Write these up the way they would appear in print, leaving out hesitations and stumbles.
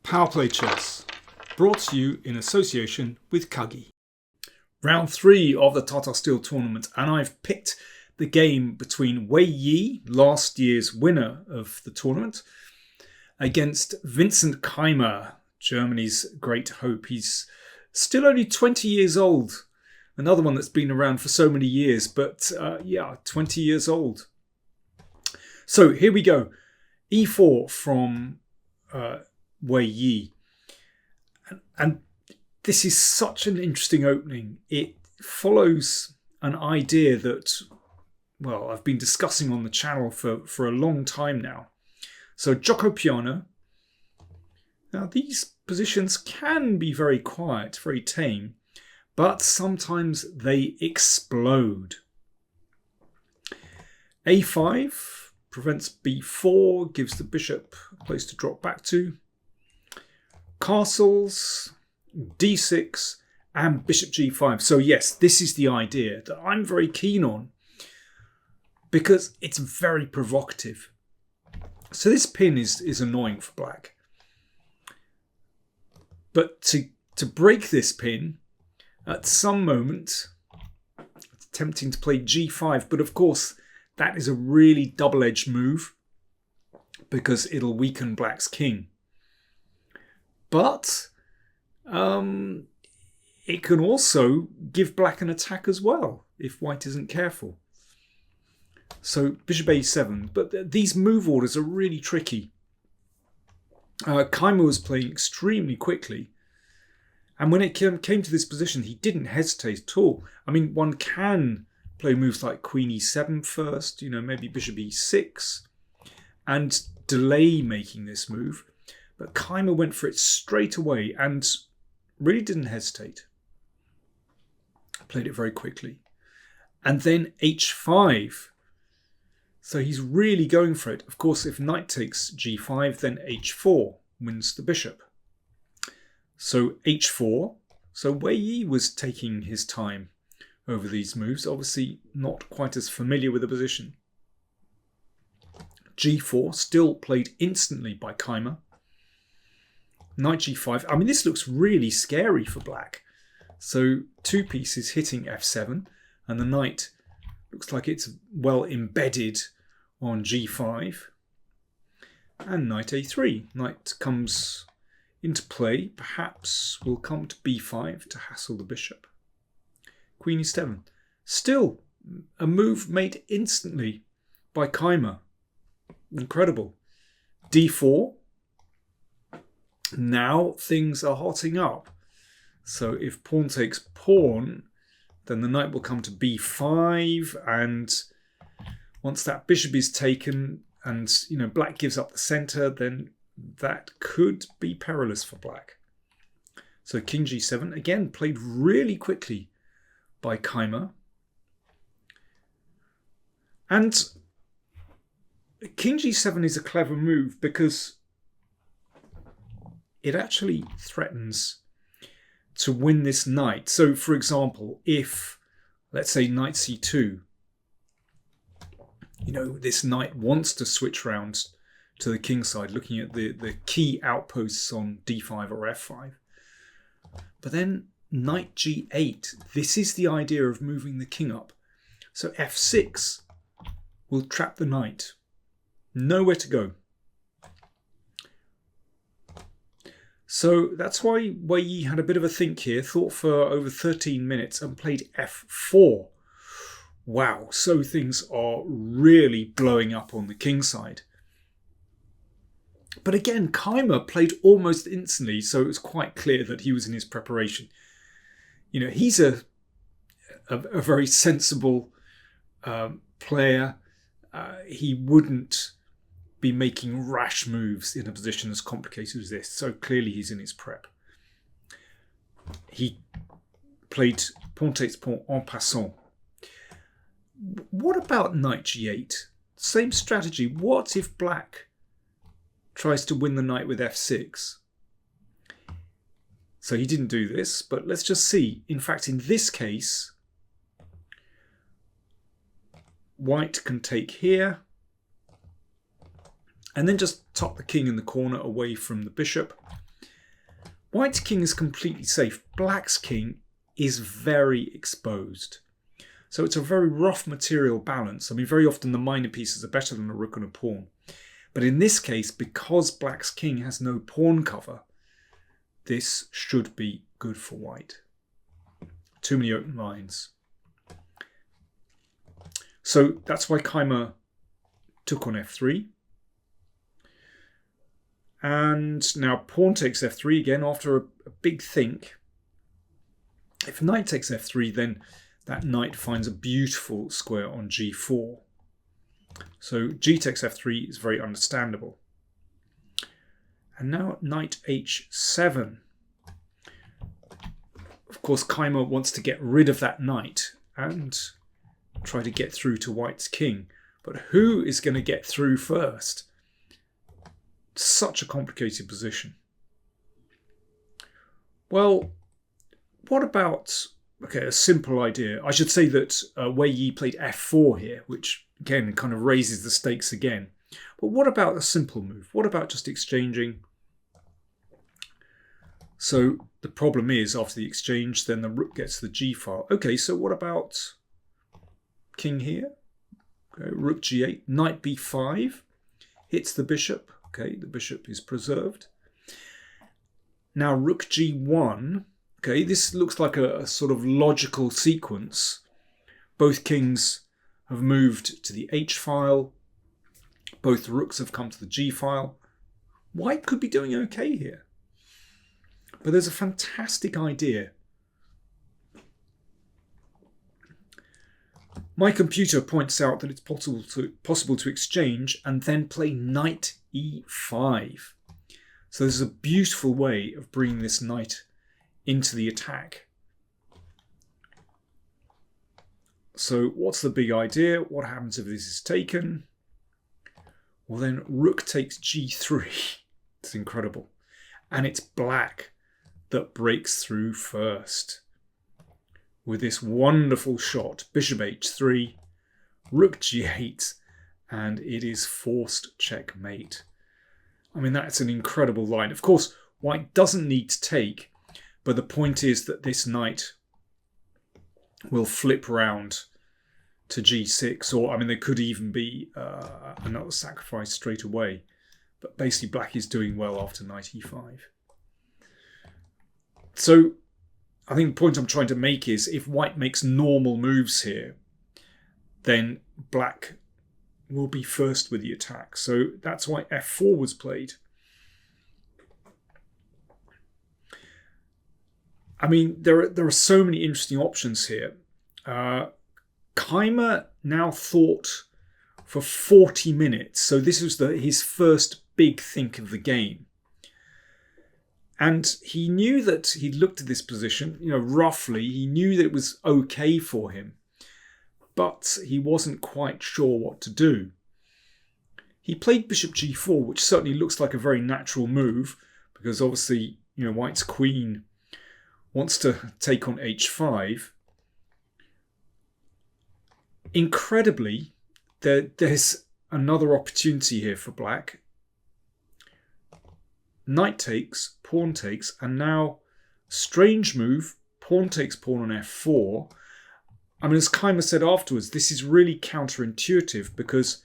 PowerPlayChess, brought to you in association with Kagi. Round 3 of the Tata Steel tournament, and I've picked the game between Wei Yi, last year's winner of the tournament, against Vincent Keymer, Germany's great hope. He's still only 20 years old. Another one that's been around for so many years, but 20 years old. So here we go. E4 from Wei Yi. And this is such an interesting opening. It follows an idea that, well, I've been discussing on the channel for a long time now. So Gioco Piano. Now these positions can be very quiet, very tame, but sometimes they explode. A5 prevents B4, gives the bishop a place to drop back to. Castles, D6 and bishop G5. So yes, this is the idea that I'm very keen on because it's very provocative. So this pin is annoying for black. But to break this pin, at some moment, it's tempting to play G5. But of course, that is a really double-edged move because it'll weaken black's king. But it can also give black an attack as well if white isn't careful. So bishop A7. But these move orders are really tricky. Keymer was playing extremely quickly. And when it came to this position, he didn't hesitate at all. I mean, one can play moves like Queen E7 first, maybe Bishop E6, and delay making this move. But Keymer went for it straight away and really didn't hesitate. Played it very quickly. And then H5. So he's really going for it. Of course, if knight takes G5, then H4 wins the bishop. So H4. So Wei Yi was taking his time over these moves. Obviously not quite as familiar with the position. G4, still played instantly by Keymer. Knight G5. I mean, this looks really scary for black. So two pieces hitting F7, and the knight looks like it's well embedded on G5. And knight A3. Knight comes into play. Perhaps will come to B5 to hassle the bishop. Queen E7. Still a move made instantly by Keymer. Incredible. D4. Now things are hotting up. So if pawn takes pawn, then the knight will come to B5, and once that bishop is taken and black gives up the center, then that could be perilous for black. So King G7, again played really quickly by Keymer. And King G7 is a clever move because it actually threatens to win this knight. So, for example, if, let's say, knight C2, this knight wants to switch round to the king side, looking at the key outposts on D5 or F5. But then knight G8, this is the idea of moving the king up. So F6 will trap the knight. Nowhere to go. So that's why Wei Yi had a bit of a think here, thought for over 13 minutes and played F4. Wow, so things are really blowing up on the king side. But again, Keymer played almost instantly, so it was quite clear that he was in his preparation. He's a very sensible player. He wouldn't be making rash moves in a position as complicated as this. So clearly he's in his prep. He played pawn takes pawn en passant. What about knight G8? Same strategy. What if black tries to win the knight with F6? So he didn't do this, but let's just see. In fact, in this case, white can take here. And then just tuck the king in the corner away from the bishop. White's king is completely safe. Black's king is very exposed. So it's a very rough material balance. I mean, very often the minor pieces are better than a rook and a pawn. But in this case, because Black's king has no pawn cover, this should be good for White. Too many open lines. So that's why Keymer took on f3. And now pawn takes f3 again after a big think. If knight takes f3, then that knight finds a beautiful square on g4. So g takes f3 is very understandable. And now knight h7. Of course, Keymer wants to get rid of that knight and try to get through to White's king. But who is going to get through first? Such a complicated position. Well, what about, okay, a simple idea. I should say that Wei Yi played f4 here, which again kind of raises the stakes again. But what about a simple move? What about just exchanging? So the problem is, after the exchange, then the rook gets the g file. Okay, so what about king here? Okay, rook g8, knight b5, hits the bishop. Okay, the bishop is preserved. Now rook g1. Okay, this looks like a sort of logical sequence. Both kings have moved to the h file. Both rooks have come to the g file. White could be doing okay here. But there's a fantastic idea. My computer points out that it's possible to exchange and then play knight e5. So this is a beautiful way of bringing this knight into the attack. So what's the big idea? What happens if this is taken? Well, then rook takes g3. It's incredible. And it's black that breaks through first with this wonderful shot. Bishop h3, rook g8, and it is forced checkmate. I mean, that's an incredible line. Of course, White doesn't need to take, but the point is that this knight will flip round to g6, or I mean, there could even be another sacrifice straight away. But basically, black is doing well after knight e5. So I think the point I'm trying to make is if White makes normal moves here, then black will be first with the attack. So that's why f4 was played. I mean, there are so many interesting options here. Keymer now thought for 40 minutes. So this was his first big think of the game. And he knew that he'd looked at this position, roughly. He knew that it was okay for him, but he wasn't quite sure what to do. He played bishop g4, which certainly looks like a very natural move, because obviously, White's queen wants to take on h5. Incredibly, there's another opportunity here for black. Knight takes, pawn takes, and now strange move, pawn takes pawn on f4. I mean, as Keymer said afterwards, this is really counterintuitive because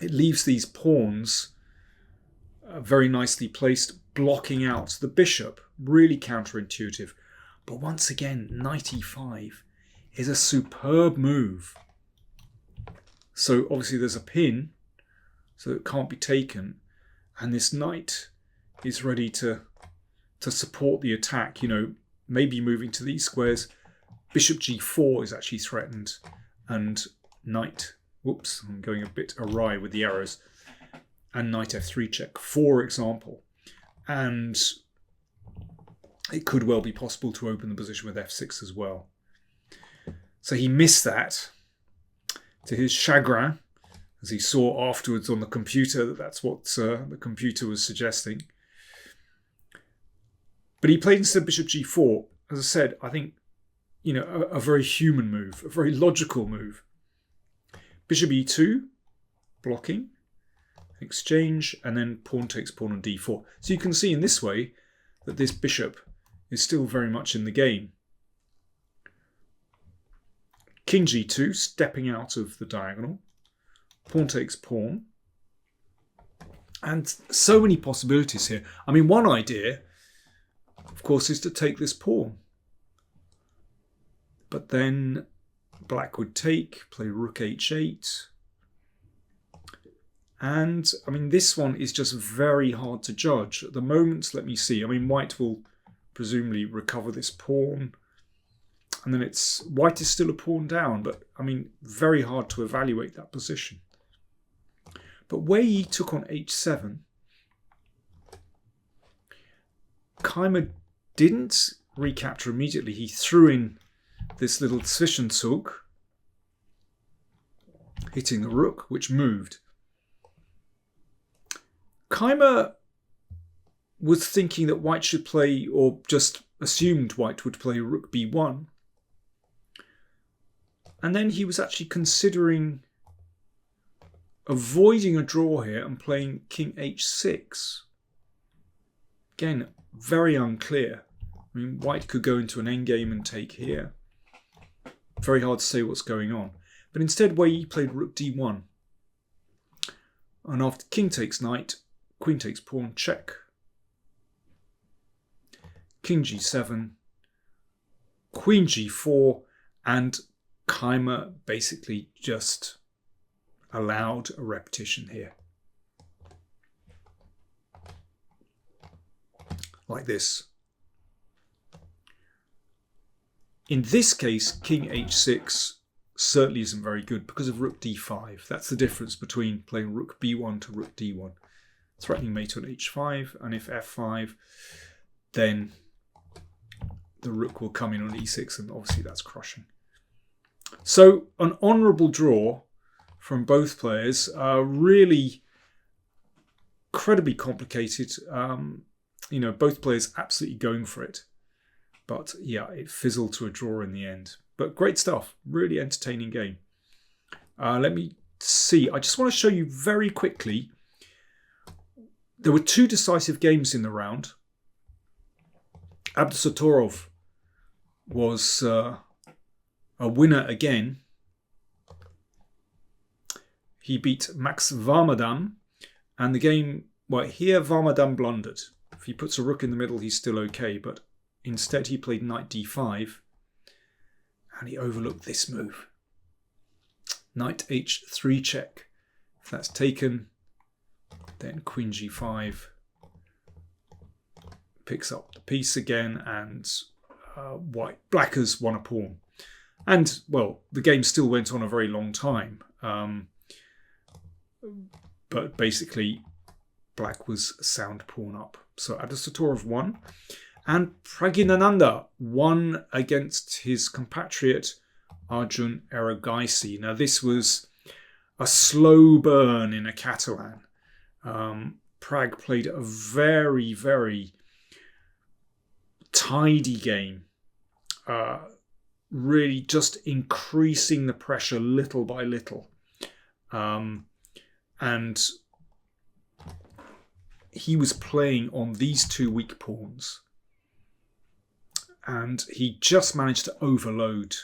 it leaves these pawns very nicely placed, blocking out the bishop. Really counterintuitive. But once again, knight e5 is a superb move. So obviously there's a pin, so it can't be taken. And this knight is ready to support the attack, maybe moving to these squares. Bishop g4 is actually threatened. And knight, whoops, I'm going a bit awry with the arrows. And knight f3 check, for example. And it could well be possible to open the position with f6 as well. So he missed that, to his chagrin, as he saw afterwards on the computer that that's what the computer was suggesting. But he played instead bishop g4. As I said, I think, a very human move, a very logical move. Bishop e2, blocking, exchange, and then pawn takes pawn on d4. So you can see in this way that this bishop is still very much in the game. King g2, stepping out of the diagonal. Pawn takes pawn. And so many possibilities here. I mean, one idea, of course, is to take this pawn. But then black would take, play rook h8. And, I mean, this one is just very hard to judge. At the moment, let me see. I mean, white will presumably recover this pawn. And then white is still a pawn down. But, I mean, very hard to evaluate that position. But Wei Yi took on h7. Keymer didn't recapture immediately. He threw in this little Zwischenzug, hitting the rook, which moved. Keymer was thinking that white should play, or just assumed white would play rook b1. And then he was actually considering avoiding a draw here and playing king h6. Again, very unclear. I mean, white could go into an endgame and take here. Very hard to say what's going on. But instead, Wei Yi played rook d1. And after king takes knight, queen takes pawn, check. King g7, queen g4, and Keymer basically just allowed a repetition here. Like this. In this case, king h6 certainly isn't very good because of rook d5. That's the difference between playing rook b1 to rook d1. Threatening mate on h5, and if f5, then the rook will come in on e6, and obviously that's crushing. So an honourable draw from both players. Really incredibly complicated. Both players absolutely going for it. But yeah, it fizzled to a draw in the end. But great stuff. Really entertaining game. Let me see. I just want to show you very quickly. There were two decisive games in the round. Abdusatorov was a winner again. He beat Max Varmadam, and the game, well, here Varmadam blundered. If he puts a rook in the middle, he's still okay, but instead he played knight d5, and he overlooked this move. Knight h3 check. If that's taken, then queen g5 picks up the piece again, and black has won a pawn. And, well, the game still went on a very long time. But basically, black was sound pawn up. So Abdusatorov won. And Pragyanananda won against his compatriot Arjun Erigaisi. Now, this was a slow burn in a Catalan. Prag played a very, very tidy game. Really just increasing the pressure little by little. And he was playing on these two weak pawns. And he just managed to overload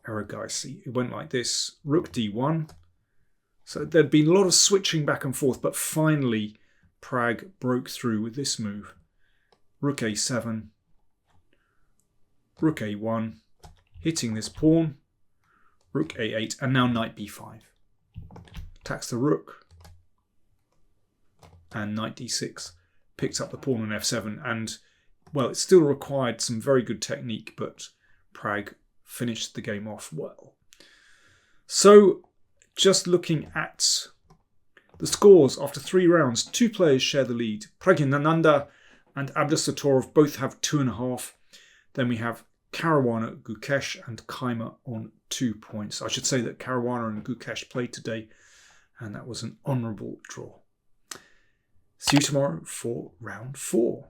Erigaisi. It went like this. Rook d1. So there'd been a lot of switching back and forth, but finally Prag broke through with this move. Rook a7. Rook a1. Hitting this pawn. Rook a8. And now knight b5. Attacks the rook. And knight d6. Picks up the pawn on f7. And, well, it still required some very good technique, but Prag finished the game off well. So, just looking at the scores after 3 rounds, 2 players share the lead. Pragyanananda and Abdusatorov both have 2.5. Then we have Caruana, Gukesh and Keymer on 2 points. I should say that Caruana and Gukesh played today, and that was an honourable draw. See you tomorrow for round 4.